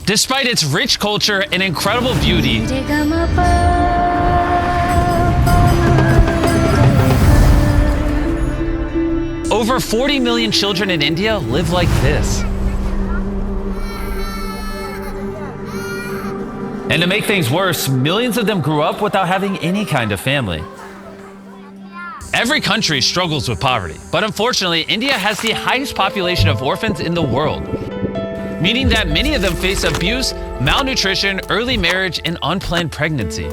Despite its rich culture and incredible beauty, over 40 million children in India live like this. And to make things worse, millions of them grew up without having any kind of family. Every country struggles with poverty, but unfortunately, India has the highest population of orphans in the world, meaning that many of them face abuse, malnutrition, early marriage, and unplanned pregnancy.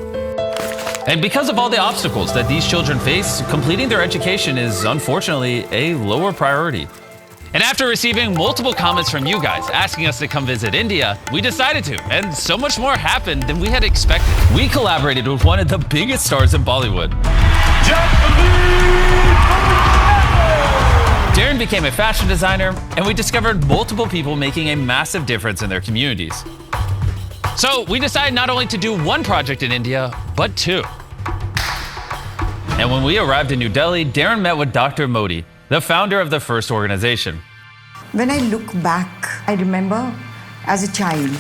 And because of all the obstacles that these children face, completing their education is unfortunately a lower priority. And after receiving multiple comments from you guys asking us to come visit India, we decided to, and so much more happened than we had expected. We collaborated with one of the biggest stars in Bollywood. Darren became a fashion designer, and we discovered multiple people making a massive difference in their communities. So we decided not only to do one project in India, but two. And when we arrived in New Delhi, Darren met with Dr. Modi, the founder of the first organization. When I look back, I remember as a child,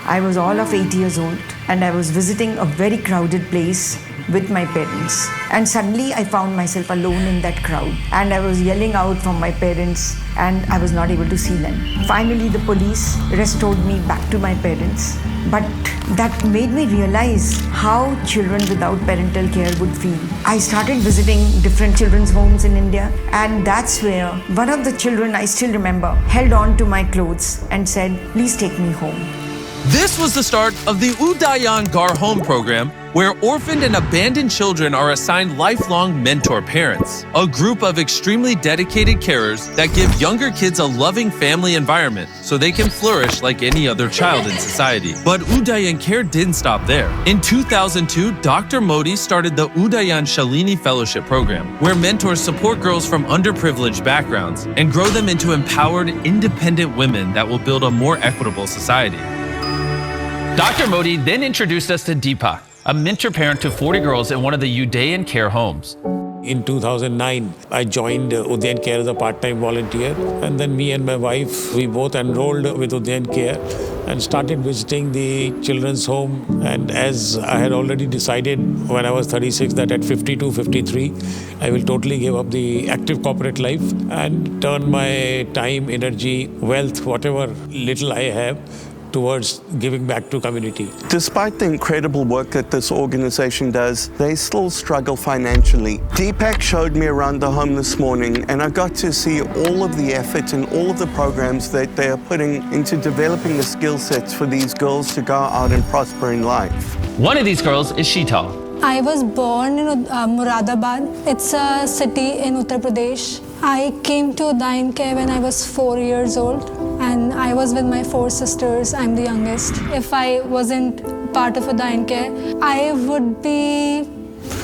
I was all of 8 years old and I was visiting a very crowded place with my parents. And suddenly I found myself alone in that crowd and I was yelling out for my parents and I was not able to see them. Finally, the police restored me back to my parents. But that made me realize how children without parental care would feel. I started visiting different children's homes in India, and that's where one of the children, I still remember, held on to my clothes and said, "Please take me home." This was the start of the Udayan Ghar Home program, where orphaned and abandoned children are assigned lifelong mentor parents, a group of extremely dedicated carers that give younger kids a loving family environment so they can flourish like any other child in society. But Udayan Care didn't stop there. In 2002, Dr. Modi started the Udayan Shalini Fellowship Program, where mentors support girls from underprivileged backgrounds and grow them into empowered, independent women that will build a more equitable society. Dr. Modi then introduced us to Deepak, a mentor parent to 40 girls in one of the Udayan Care homes. In 2009, I joined Udayan Care as a part-time volunteer. And then me and my wife, we both enrolled with Udayan Care and started visiting the children's home. And as I had already decided when I was 36 that at 52, 53, I will totally give up the active corporate life and turn my time, energy, wealth, whatever little I have, towards giving back to community. Despite the incredible work that this organization does, they still struggle financially. Deepak showed me around the home this morning and I got to see all of the effort and all of the programs that they are putting into developing the skill sets for these girls to go out and prosper in life. One of these girls is Sheetal. I was born in Moradabad. It's a city in Uttar Pradesh. I came to Udayan Care when I was 4 years old and I was with my 4 sisters. I'm the youngest. If I wasn't part of Udayan Care, I would be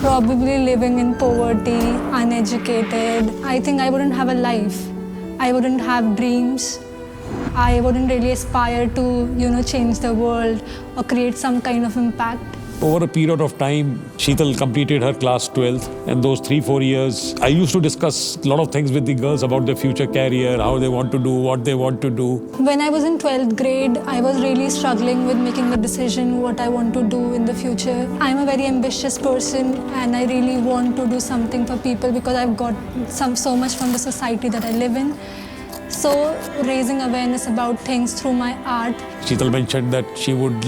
probably living in poverty, uneducated. I think I wouldn't have a life. I wouldn't have dreams. I wouldn't really aspire to, change the world or create some kind of impact. Over a period of time, Sheetal completed her class 12th, and those 3-4 years, I used to discuss a lot of things with the girls about their future career, how they want to do, what they want to do. When I was in 12th grade, I was really struggling with making the decision what I want to do in the future. I'm a very ambitious person and I really want to do something for people because I've got so much from the society that I live in. So raising awareness about things through my art. Sheetal mentioned that she would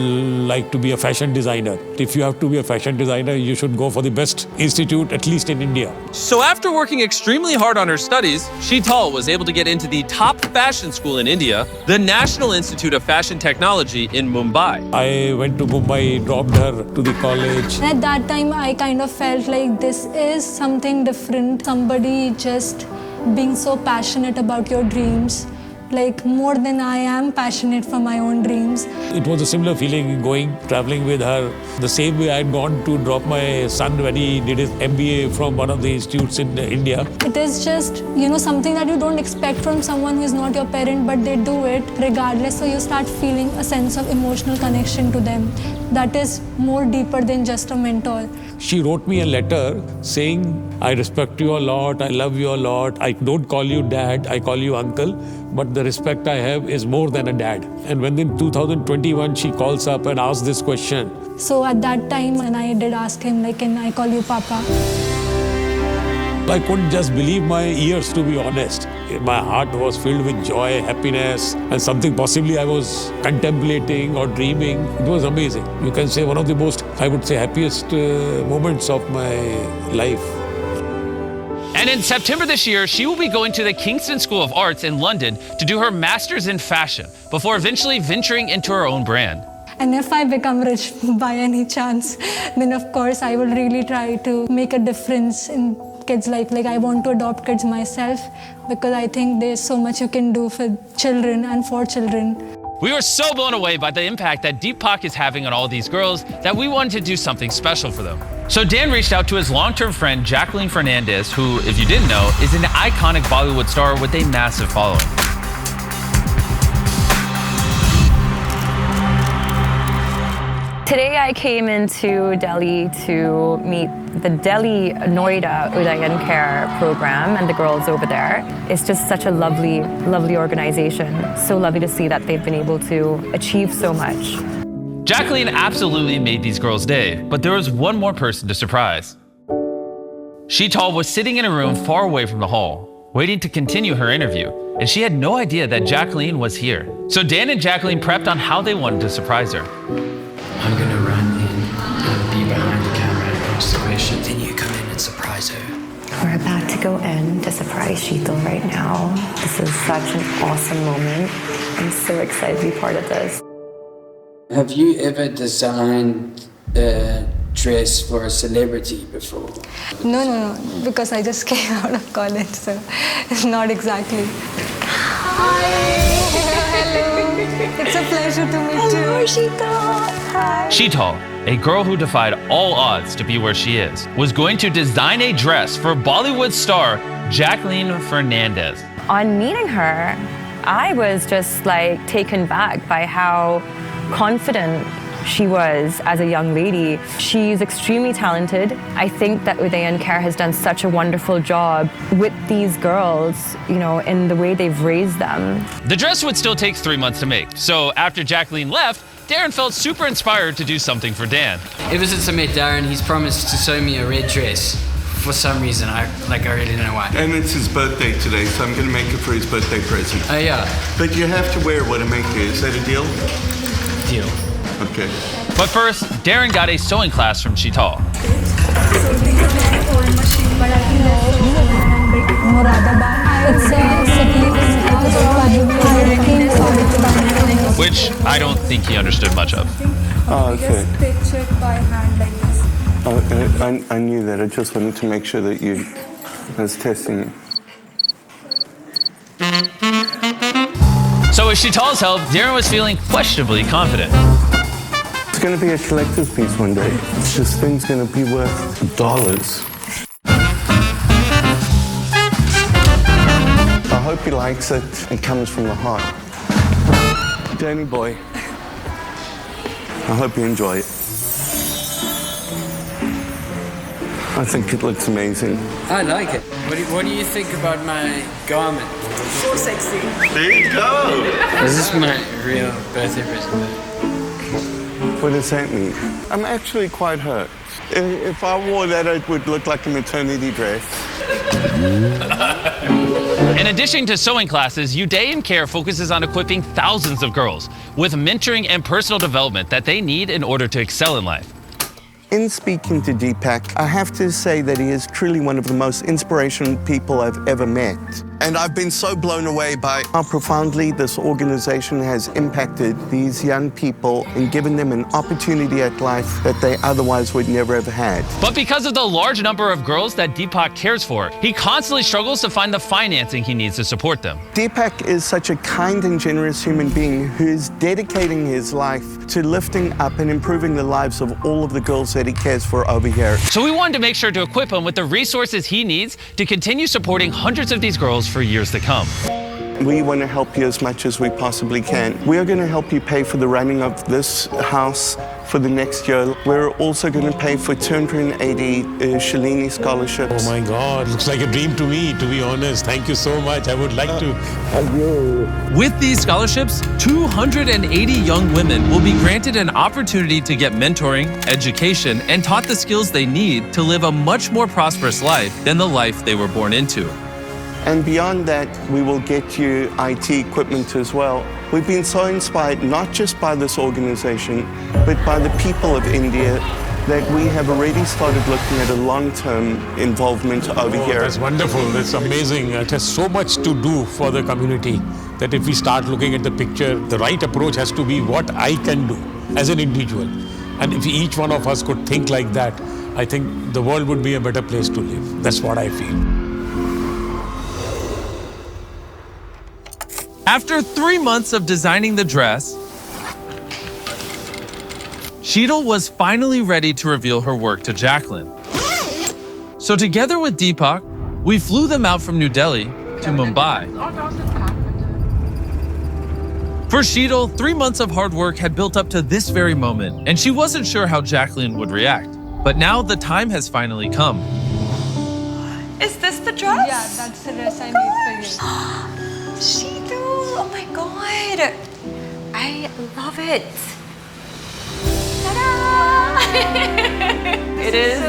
like to be a fashion designer. If you have to be a fashion designer, you should go for the best institute, at least in India. So after working extremely hard on her studies, Sheetal was able to get into the top fashion school in India, the National Institute of Fashion Technology in Mumbai. I went to Mumbai, dropped her to the college. And at that time, I kind of felt like this is something different. Somebody just being so passionate about your dreams, like more than I am passionate for my own dreams. It was a similar feeling traveling with her. The same way I had gone to drop my son when he did his MBA from one of the institutes in India. It is just, something that you don't expect from someone who is not your parent, but they do it regardless. So you start feeling a sense of emotional connection to them that is more deeper than just a mentor. She wrote me a letter saying, I respect you a lot, I love you a lot, I don't call you dad, I call you uncle, but the respect I have is more than a dad. And when in 2021 she calls up and asks this question. So at that time, when I did ask him, like, can I call you Papa? I couldn't just believe my ears, to be honest. My heart was filled with joy, happiness, and something possibly I was contemplating or dreaming. It was amazing. You can say one of the most, I would say, happiest moments of my life. And in September this year, she will be going to the Kingston School of Arts in London to do her master's in fashion before eventually venturing into her own brand. And if I become rich by any chance, then of course I will really try to make a difference in kids' life. Like, I want to adopt kids myself because I think there's so much you can do for children and for children. We were so blown away by the impact that Deepak is having on all these girls that we wanted to do something special for them. So Dan reached out to his long-term friend Jacqueline Fernandez, who, if you didn't know, is an iconic Bollywood star with a massive following. Today I came into Delhi to meet the Delhi Noida Udayan Care program and the girls over there. It's just such a lovely, lovely organization. So lovely to see that they've been able to achieve so much. Jacqueline absolutely made these girls' day, but there was one more person to surprise. Sheetal was sitting in a room far away from the hall, waiting to continue her interview, and she had no idea that Jacqueline was here. So Dan and Jacqueline prepped on how they wanted to surprise her. I'm going to run in and be behind the camera and ask the questions, and you come in and surprise her. We're about to go in to surprise Sheetal right now. This is such an awesome moment. I'm so excited to be part of this. Have you ever designed a dress for a celebrity before? No, because I just came out of college, so it's not exactly. Hi! Hello! It's a pleasure to meet you. Hello, Sheetal! Hi! Sheetal, a girl who defied all odds to be where she is, was going to design a dress for Bollywood star Jacqueline Fernandez. On meeting her, I was just like taken back by how confident she was as a young lady. She's extremely talented. I think that Udayan Care has done such a wonderful job with these girls, you know, in the way they've raised them. The dress would still take 3 months to make, so after Jacqueline left, Darren felt super inspired to do something for Dan. Ever since I met Darren, he's promised to sew me a red dress. For some reason, I really don't know why. And it's his birthday today, so I'm going to make it for his birthday present. Oh yeah. But you have to wear what I make you. Is that a deal? Deal. Okay. But first, Darren got a sewing class from Sheetal. Moradabad. It's a city Which I don't think he understood much of. Oh, okay. Just stitch it by hand like this. Oh, I knew that. I just wanted to make sure that I was testing you. So with Sheetal's help, Darren was feeling questionably confident. It's going to be a collector's piece one day. This thing's going to be worth dollars. I hope he likes it. It comes from the heart. Danny boy, I hope you enjoy it. I think it looks amazing. I like it. What do you think about my garment? So sexy. There you go. Is this my real birthday present? What does that mean? I'm actually quite hurt. If I wore that, it would look like a maternity dress. In addition to sewing classes, Udayan Care focuses on equipping thousands of girls with mentoring and personal development that they need in order to excel in life. In speaking to Deepak, I have to say that he is truly one of the most inspirational people I've ever met. And I've been so blown away by how profoundly this organization has impacted these young people and given them an opportunity at life that they otherwise would never have had. But because of the large number of girls that Deepak cares for, he constantly struggles to find the financing he needs to support them. Deepak is such a kind and generous human being who is dedicating his life to lifting up and improving the lives of all of the girls that he cares for over here. So we wanted to make sure to equip him with the resources he needs to continue supporting hundreds of these girls for years to come. we want to help you as much as we possibly can. We are going to help you pay for the running of this house for the next year. We're also going to pay for 280 Shalini scholarships. Oh my God, looks like a dream to me, to be honest. Thank you so much. I would like to help you. With these scholarships, 280 young women will be granted an opportunity to get mentoring, education, and taught the skills they need to live a much more prosperous life than the life they were born into. And beyond that, we will get you IT equipment as well. We've been so inspired, not just by this organization, but by the people of India, that we have already started looking at a long-term involvement over here. That's wonderful. That's amazing. There's so much to do for the community that if we start looking at the picture, the right approach has to be what I can do as an individual. And if each one of us could think like that, I think the world would be a better place to live. That's what I feel. After 3 months of designing the dress, Sheetal was finally ready to reveal her work to Jacqueline. So together with Deepak, we flew them out from New Delhi to Mumbai. For Sheetal, 3 months of hard work had built up to this very moment, and she wasn't sure how Jacqueline would react. But now the time has finally come. Is this the dress? Yeah, that's the dress I made for you. Sheetal, oh my God. I love it. It is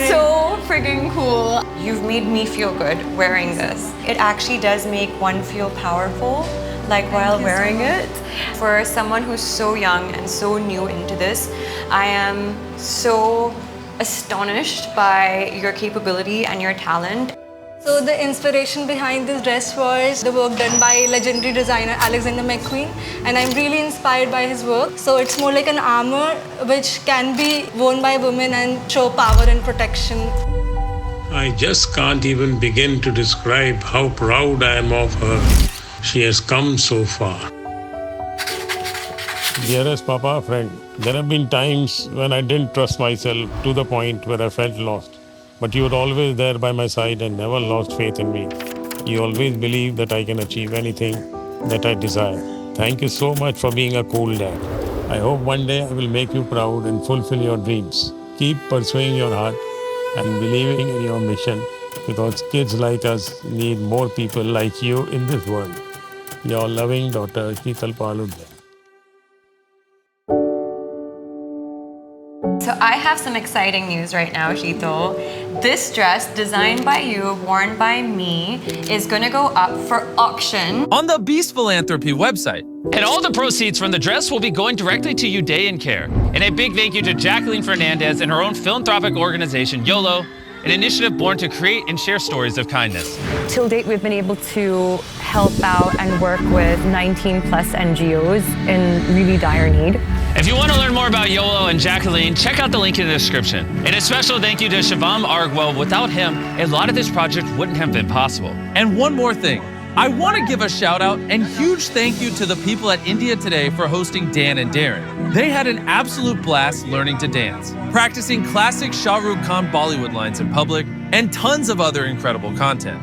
so friggin' cool. You've made me feel good wearing this. It actually does make one feel powerful, like while wearing it. For someone who's so young and so new into this, I am so astonished by your capability and your talent. So the inspiration behind this dress was the work done by legendary designer Alexander McQueen, and I'm really inspired by his work. So it's more like an armor which can be worn by women and show power and protection. I just can't even begin to describe how proud I am of her. She has come so far. Dearest Papa, friend, there have been times when I didn't trust myself to the point where I felt lost. But you were always there by my side and never lost faith in me. You always believed that I can achieve anything that I desire. Thank you so much for being a cool dad. I hope one day I will make you proud and fulfill your dreams. Keep pursuing your heart and believing in your mission, because kids like us need more people like you in this world. Your loving daughter, Sheetal Paludya. So I have some exciting news right now, Sheetal. This dress, designed by you, worn by me, is gonna go up for auction On the Beast Philanthropy website. And all the proceeds from the dress will be going directly to Uday and Care. And a big thank you to Jacqueline Fernandez and her own philanthropic organization, YOLO, an initiative born to create and share stories of kindness. Till date, we've been able to help out and work with 19 plus NGOs in really dire need. If you want to learn more about YOLO and Jacqueline, check out the link in the description. And a special thank you to Shivam Argwell. Without him, a lot of this project wouldn't have been possible. And one more thing. I want to give a shout out and huge thank you to the people at India Today for hosting Dan and Darren. They had an absolute blast learning to dance, practicing classic Shah Rukh Khan Bollywood lines in public, and tons of other incredible content.